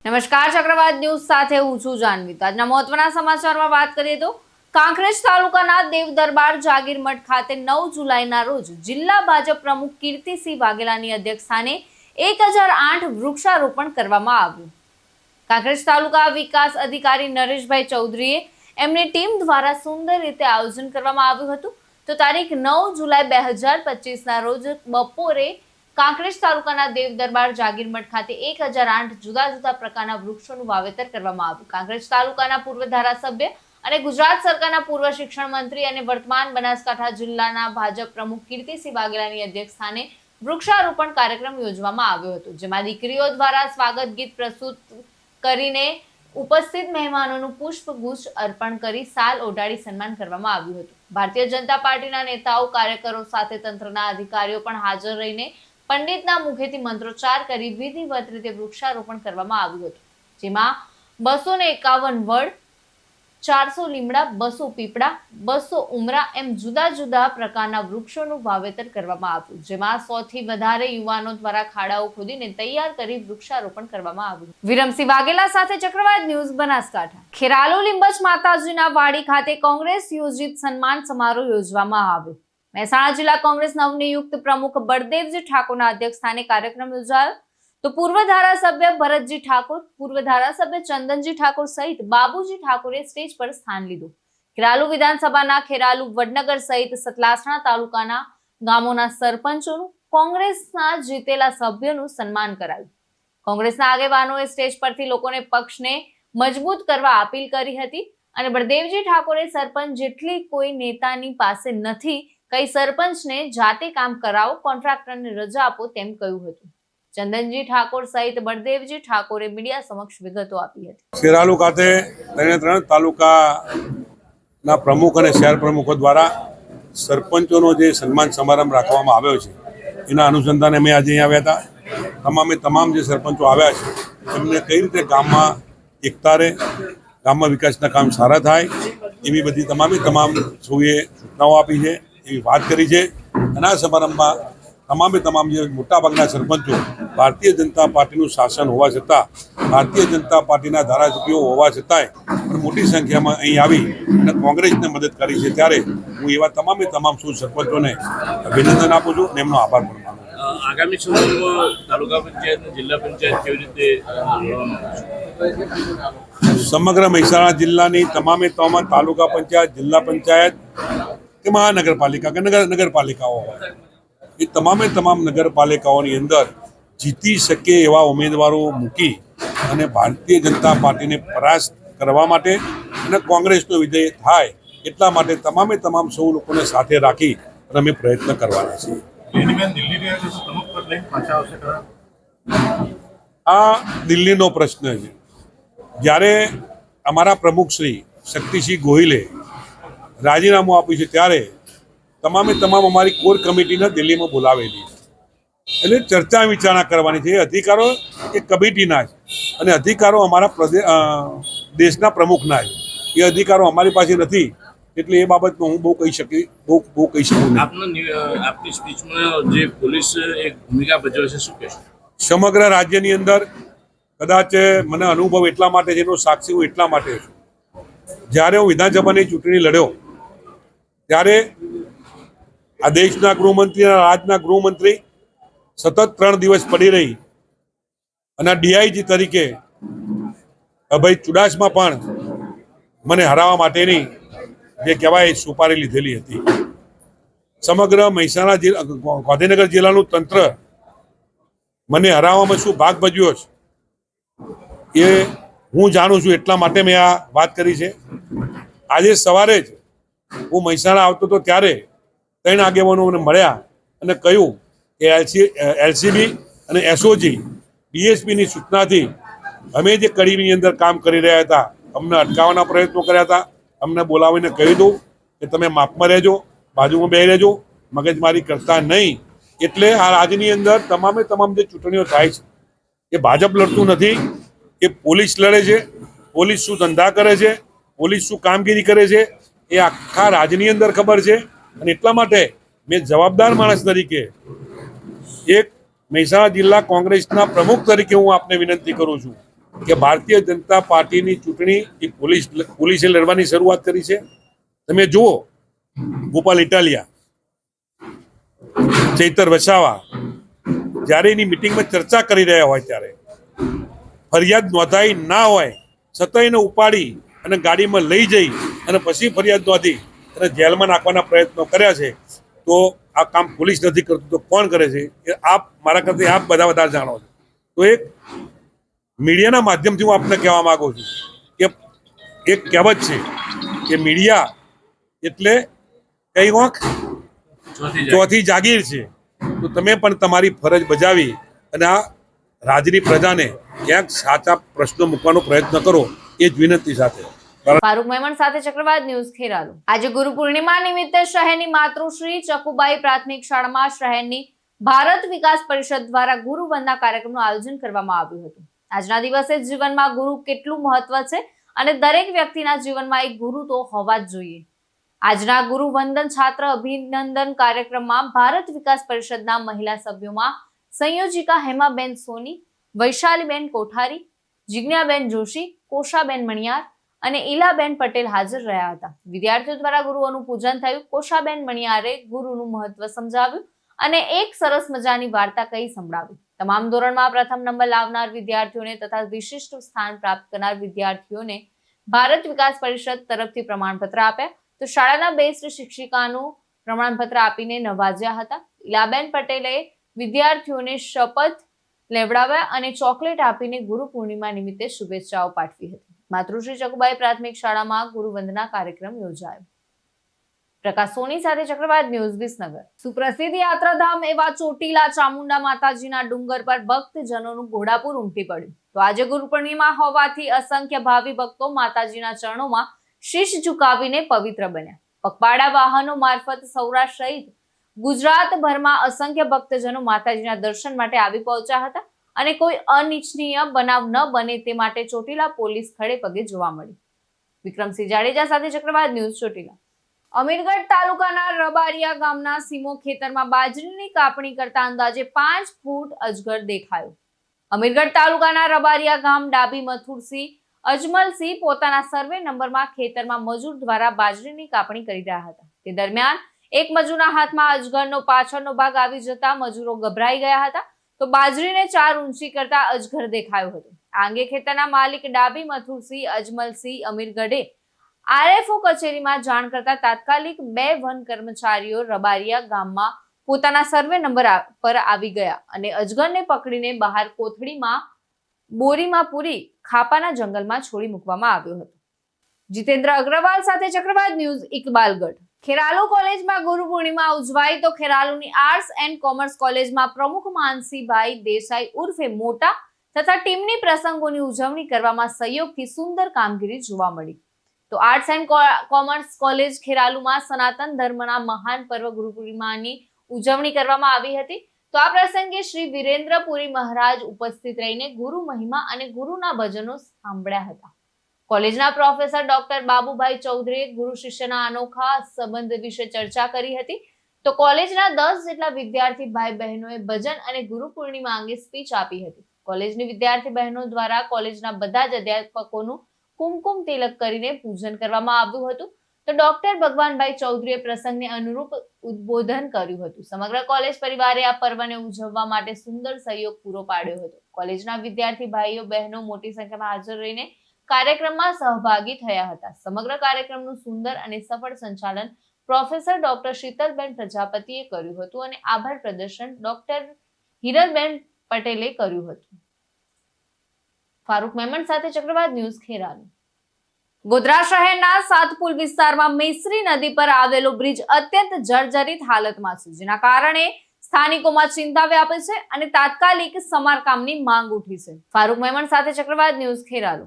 નમસ્કાર, ચક્રવાત ન્યૂઝ સાથે હું છું જાનવી. આજના મહત્વના સમાચારમાં વાત કરીએ તો કાંકરેજ તાલુકાના દેવ દરબાર જાગીર મઠ ખાતે 9 જુલાઈના રોજ જિલ્લા ભાજપ પ્રમુખ કીર્તિસિંહ વાઘેલાની અધ્યક્ષસ્થાને 1008 વૃક્ષારોપણ કરવામાં આવ્યું. કાંકરેજ તાલુકા વિકાસ અધિકારી નરેશભાઈ ચૌધરીએ એમની ટીમ દ્વારા સુંદર રીતે આયોજન કરવામાં આવ્યું હતું. તો તારીખ 9 જુલાઈ 2025ના રોજ બપોરે કાંકરેજ તાલુકાના દેવ દરબાર જાગીર મઠ ખાતે 1008 જુદા જુદા પ્રકારના વૃક્ષોનું વાવેતર કરવામાં આવ્યું. કાંકરેજ તાલુકાના પૂર્વ ધારાસભ્ય અને ગુજરાત સરકારના પૂર્વ શિક્ષણ મંત્રી અને વર્તમાન બનાસકાંઠા જિલ્લાના ભાજપ પ્રમુખ કીર્તિસિંહ વાઘેલાની અધ્યક્ષસ્થાને વૃક્ષારોપણ કાર્યક્રમ યોજવામાં આવ્યો હતો, જેમાં દીકરીઓ દ્વારા સ્વાગત ગીત પ્રસ્તુત કરીને ઉપસ્થિત મહેમાનોનું પુષ્પગુચ્છ અર્પણ કરી સાલ ઓઢાડી સન્માન કરવામાં આવ્યું હતું. ભારતીય જનતા પાર્ટીના નેતાઓ, કાર્યકરો સાથે તંત્રના અધિકારીઓ પણ હાજર રહીને પંડિતના મુખેથી મંત્રોચ્ચાર કરી વિધિવત રીતે વૃક્ષારોપણ કરવામાં આવ્યું હતું, જેમાં 251 વડ, 400 લીમડા, 200 પીપળા, 200 ઉમરા એમ જુદા જુદા પ્રકારના વૃક્ષોનું વાવેતર કરવામાં આવ્યું, જેમાં 100 થી વધારે યુવાનો દ્વારા ખાડાઓ ખોદીને તૈયાર કરી વૃક્ષારોપણ કરવામાં આવ્યું. વિરમસિંહ વાઘેલા સાથે ચક્રવાત ન્યૂઝ, બનાસકાંઠા. ખેરાલુ લીંબચ માતાજીના વાડી ખાતે કોંગ્રેસ યોજિત સન્માન સમારોહ યોજવામાં આવ્યો. મહેસાણા જિલ્લા કોંગ્રેસ નવનિયુક્ત પ્રમુખ બળદેવજી ઠાકોરના અધ્યક્ષસ્થાને કાર્યક્રમ યોજાયો. તો પૂર્વ ધારાસભ્ય ભરતજી ઠાકોર, પૂર્વ ધારાસભ્ય ચંદનજી ઠાકોર સહિત બાબુજી ઠાકોરે સ્ટેજ પર સ્થાન લીધું. ખેરાલુ વિધાનસભાના ખેરાલુ, વડનગર સહિત સતલાસણા તાલુકાના ગામોના સરપંચોનું, કોંગ્રેસના જીતેલા સભ્યોનું સન્માન કરાયું. કોંગ્રેસના આગેવાનોએ સ્ટેજ પરથી લોકોને પક્ષને મજબૂત કરવા અપીલ કરી હતી અને બળદેવજી ઠાકોરે સરપંચ જેટલી કોઈ નેતાની પાસે નથી, કઈ સરપંચને જાતે કામ કરાવો, કોન્ટ્રાક્ટરને રજા આપો તેમ કહ્યું હતું. ચંદનજી ઠાકોર સહિત બળદેવજી ઠાકોરે મીડિયા સમક્ષ વિગતો આપી હતી. ખેરાલુ ખાતે ત્રણ તાલુકાના પ્રમુખ અને શહેર પ્રમુખો દ્વારા સરપંચોનો જે સન્માન સમારંભ રાખવામાં આવ્યો છે, એના અનુસંધાને અમે આજે અહીંયા આવ્યા હતા. તમામ જે સરપંચો આવ્યા છે એમને કઈ રીતે ગામમાં એકતા રહે, ગામમાં વિકાસના કામ સારા થાય, એવી બધી તમામ સૌએ સૂચનાઓ આપી છે, એવી વાત કરી છે. અને આ સમારંભમાં તમામ જે મોટાભાગના સરપંચો ભારતીય જનતા પાર્ટીનું શાસન હોવા છતાં, ભારતીય જનતા પાર્ટીના ધારાસભ્યો હોવા છતાંય પણ મોટી સંખ્યામાં અહીં આવી અને કોંગ્રેસને મદદ કરી છે. ત્યારે હું એવા તમામ સૌ સરપંચોને અભિનંદન આપું છું અને એમનો આભાર પણ માનું છું. આગામી સમયમાં તાલુકા પંચાયત, જિલ્લા પંચાયત કેવી રીતે સમગ્ર મહેસાણા જિલ્લાની તમામ તાલુકા પંચાયત, જિલ્લા પંચાયત કે મહાનગરપાલિકા કે નગરપાલિકાઓ હોય, એ તમામ નગરપાલિકાઓની અંદર જીતી શકે એવા ઉમેદવારો મૂકી અને ભારતીય જનતા પાર્ટીને પરાસ્ત કરવા માટે અને કોંગ્રેસનો વિજય થાય એટલા માટે તમામ સૌ લોકોને સાથે રાખી અને અમે પ્રયત્ન કરવાના છીએ. આ દિલ્હીનો પ્રશ્ન છે. જ્યારે અમારા પ્રમુખ શ્રી શક્તિસિંહ ગોહિલે રાજીનામું આપ્યું છે, ત્યારે તમામ અમારી કોર કમિટીને દિલ્હીમાં બોલાવેલી, એટલે ચર્ચા વિચારણા કરવાની છે. અધિકારો એ કમિટીના છે અને અધિકારો અમારા દેશના પ્રમુખના છે. એ અધિકારો અમારી પાસે નથી, એટલે એ બાબતમાં હું બહુ કહી શકું નહીં. આપની સ્પીચમાં જે પોલીસ એક ભૂમિકા ભજવે છે, શું કહેશો? સમગ્ર રાજ્યની અંદર કદાચ મને અનુભવ એટલા માટે છે, એનો સાક્ષી હું એટલા માટે છું. જ્યારે હું વિધાનસભાની ચૂંટણી લડ્યો ત્યારે આ દેશના ગૃહમંત્રી અને રાજ્યના ગૃહમંત્રી સતત 3 દિવસ પડી રહી અને ડીઆઈજી તરીકે અભય ચુડાસમા પણ મને હરાવવા માટેની જે કહેવાય સુપારી લીધેલી હતી. સમગ્ર મહેસાણા જિલ્લા, ગાંધીનગર જિલ્લાનું તંત્ર મને હરાવવામાં શું ભાગ ભજવ્યો છે એ હું જાણું છું, એટલા માટે મેં આ વાત કરી છે. આજે સવારે જ હું મહેસાણા આવતો હતો ત્યારે 3 આગેવાનો મને મળ્યા અને કહ્યું કે એલસીબી અને એસઓજી ડીએસપીની સૂચનાથી અમે જે કડીની અંદર કામ કરી રહ્યા હતા, અમને અટકાવવાના પ્રયત્નો કર્યા હતા. અમને બોલાવીને કહી દઉં કે તમે માપમાં રહેજો, બાજુમાં બેસી રહેજો, મગજમારી કરતા નહીં. એટલે આ રાજ્યની અંદર તમામ જે ચૂંટણીઓ થાય છે એ ભાજપ લડતું નથી, એ પોલીસ લડે છે. પોલીસ શું ધંધા કરે છે, પોલીસ શું કામગીરી કરે છે, એ આખા રાજ્યની અંદર ખબર છે. અને એટલા માટે મેં જવાબદાર માણસ તરીકે, એક મહેસાણા જિલ્લા કોંગ્રેસના પ્રમુખ તરીકે હું આપને વિનંતી કરું છું કે ભારતીય જનતા પાર્ટીની ચૂંટણી એ પોલીસે લડવાની શરૂઆત કરી છે. તમે જુઓ, ગોપાલ ઇટાલિયા, ચૈતર વસાવા જ્યારે એની મિટિંગમાં ચર્ચા કરી રહ્યા હોય ત્યારે ફરિયાદ નોંધાઈ ના હોય છતાં એને ઉપાડી અને ગાડીમાં લઈ જઈ અને પછી ફરિયાદ નોંધી અને જેલમાં નાખવાના પ્રયત્નો કર્યા છે. તો આ કામ પોલીસ નથી કરતું તો કોણ કરે છે? એ આપ મારા કરતા આપ બધા વધારે જાણો છો. તો એક મીડિયાના માધ્યમથી હું આપને કહેવા માંગુ છું કે એક કહેવત છે કે મીડિયા એટલે કઈ વાંક ચોથી જાગીર છે. તો તમે પણ તમારી ફરજ બજાવી અને આ રાજ્યની પ્રજાને ક્યાંક સાચા પ્રશ્નો મૂકવાનો પ્રયત્ન કરો, એ જ વિનંતી સાથે. ફારૂક મેમણ સાથે ચક્રવાત ન્યૂઝ ખેરાલુ. આજે ગુરુ પૂર્ણિમા નિમિત્તે શહેરની માતૃશ્રી ચકુબાઈ પ્રાથમિક શાળામાં શહેરની ભારત વિકાસ પરિષદ દ્વારા ગુરુ વંદના કાર્યક્રમનું આયોજન કરવામાં આવ્યું હતું. આજના દિવસે જીવનમાં ગુરુ કેટલું મહત્વ છે અને દરેક વ્યક્તિના જીવનમાં એક ગુરુ તો હોવા જ જોઈએ. આજના ગુરુ વંદન છાત્ર અભિનંદન કાર્યક્રમમાં ભારત વિકાસ પરિષદના મહિલા સભ્યોમાં સંયોજિકા હેમાબેન સોની, વૈશાલીબેન કોઠારી, જિજ્ઞાબેન જોશી, કોશાબેન મણિયાર અને ઈલાબેન પટેલ હાજર રહ્યા હતા. વિદ્યાર્થીઓ દ્વારા ગુરુઓનું પૂજન થયું. કોશાબેન મણિયારે ગુરુનું મહત્વ સમજાવ્યું અને એક સરસ મજાની વાર્તા કહી સંભળાવી. તમામ ધોરણમાં પ્રથમ નંબર લાવનાર વિદ્યાર્થીઓને તથા વિશિષ્ટ સ્થાન પ્રાપ્ત કરનાર વિદ્યાર્થીઓને ભારત વિકાસ પરિષદ તરફથી પ્રમાણપત્ર આપ્યા. તો શાળાના બેસ્ટ શિક્ષિકાનું પ્રમાણપત્ર આપીને નવાજ્યા હતા. ઈલાબેન પટેલે વિદ્યાર્થીઓને શપથ લેવડાવ્યા અને ચોકલેટ આપીને ગુરુ પૂર્ણિમા નિમિત્તે શુભેચ્છાઓ પાઠવી હતી. માતૃશ્રી ચકુબાઈ પ્રાથમિક શાળામાં ગુરુ વંદના કાર્યક્રમ યોજાયો. પ્રકાશ સોની સાથે ચક્રવાત ન્યૂઝ વિસનગર. સુપ્રસિદ્ધ યાત્રાધામ એવા ચોટીલા ચામુંડા માતાજીના ડુંગર પર ભક્તજનોનું ઘોડાપુર ઉમટી પડ્યું. તો આજે ગુરુ પૂર્ણિમા હોવાથી અસંખ્ય ભાવિ ભક્તો માતાજીના ચરણોમાં શીશ ઝુકાવીને પવિત્ર બન્યા. પગપાળા વાહનો મારફત સૌરાષ્ટ્ર સહિત ગુજરાતભરમાં અસંખ્ય ભક્તજનો માતાજીના દર્શન માટે આવી પહોંચ્યા હતા અને કોઈ અનિચ્છનીય બનાવ ન બને તે માટે ચોટીલા પોલીસ ખડે પગે જોવા મળી. વિક્રમસિંહ જાડેજા સાથે ચક્રવાત ન્યૂઝ ચોટીલા. અમીરગઢ તાલુકાના રબારિયા ગામના સીમો ખેતરમાં બાજરીની કાપણી કરતા અંદાજે 5 ફૂટ અજગર દેખાયો. અમીરગઢ તાલુકાના રબારિયા ગામ ડાબી મથુરસિંહ અજમલસિંહ પોતાના સર્વે નંબરમાં ખેતરમાં મજૂર દ્વારા બાજરીની કાપણી કરી રહ્યા હતા. તે દરમિયાન એક મજૂરના હાથમાં અજગરનો પાછળનો ભાગ આવી જતા મજૂરો ગભરાઈ ગયા હતા. તો બાજરીને 4 ઊંચી કરતા અજગર દેખાયો હતો. આ અંગે ખેતરના માલિક ડાબી મથુરસિંહ અજમલસિંહ અમીરગઢે આરએફઓ કચેરીમાં જાણ કરતા તાત્કાલિક 2 વન કર્મચારીઓ રબારિયા ગામમાં પોતાના સર્વે નંબર પર આવી ગયા અને અજગરને પકડીને બહાર કોથળીમાં બોરીમાં પૂરી ખાપાના જંગલમાં છોડી મૂકવામાં આવ્યો હતો. જીતેન્દ્ર અગ્રવાલ સાથે ચક્રવાત ન્યૂઝ ઇકબાલગઢ. ખેરાલુ કોલેજમાં ગુરુ પૂર્ણિમા ઉજવાઈ. તો ખેરાલુની આર્ટ્સ એન્ડ કોમર્સ કોલેજમાં પ્રમુખ માનસીભાઈ દેસાઈ ઉર્ફે મોટા તથા ટીમની પ્રસંગોની ઉજવણી કરવામાં સહયોગથી સુંદર કામગીરી જોવા મળી. તો આર્ટ્સ એન્ડ કોમર્સ કોલેજ ખેરાલુમાં સનાતન ધર્મના મહાન પર્વ ગુરુ પૂર્ણિમાની ઉજવણી કરવામાં આવી હતી. તો આ પ્રસંગે શ્રી વિરેન્દ્રપુરી મહારાજ ઉપસ્થિત રહીને ગુરુ મહિમા અને ગુરુના ભજનો સાંભળ્યા હતા. કોલેજના પ્રોફેસર ડોક્ટર બાબુભાઈ ચૌધરીએ ગુરુ શિષ્યના અનોખા સંબંધ વિશે ચર્ચા કરી હતી. તો કોલેજના 10 જેટલા વિદ્યાર્થી ભાઈ બહેનોએ ભજન અને ગુરુ પૂર્ણિમા અંગે સ્પીચ આપી હતી. કોલેજની વિદ્યાર્થી બહેનો દ્વારા કોલેજના બધા જ અધ્યાપકોનું કુમકુમ તિલક કરીને પૂજન કરવામાં આવ્યું હતું. તો ડોક્ટર ભગવાનભાઈ ચૌધરીએ પ્રસંગને અનુરૂપ ઉદ્બોધન કર્યું હતું. સમગ્ર કોલેજ પરિવારે આ પર્વને ઉજવવા માટે સુંદર સહયોગ પૂરો પાડ્યો હતો. કોલેજના વિદ્યાર્થી ભાઈઓ બહેનો મોટી સંખ્યામાં હાજર રહીને કાર્યક્રમમાં સહભાગી થયા હતા. સમગ્ર કાર્યક્રમનું સુંદર અને સફળ સંચાલન પ્રોફેસર ડોક્ટર શીતલબેન પ્રજાપતિએ કર્યું હતું અને આભાર પ્રદર્શન ડોક્ટર હિરલબેન પટેલે કર્યું હતું. ફારૂક મેમણ સાથે ચક્રવાત ન્યૂઝ ખેરાલુ. ગોધરા શહેરના સાતપુલ વિસ્તારમાં મેસરી નદી પર આવેલો બ્રિજ અત્યંત જર્જરિત હાલતમાં છે, જેના કારણે સ્થાનિકોમાં ચિંતા વ્યાપે છે અને તાત્કાલિક સમારકામની માંગ ઉઠી છે. ફારૂક મેમણ સાથે ચક્રવાત ન્યૂઝ ખેરાલુ.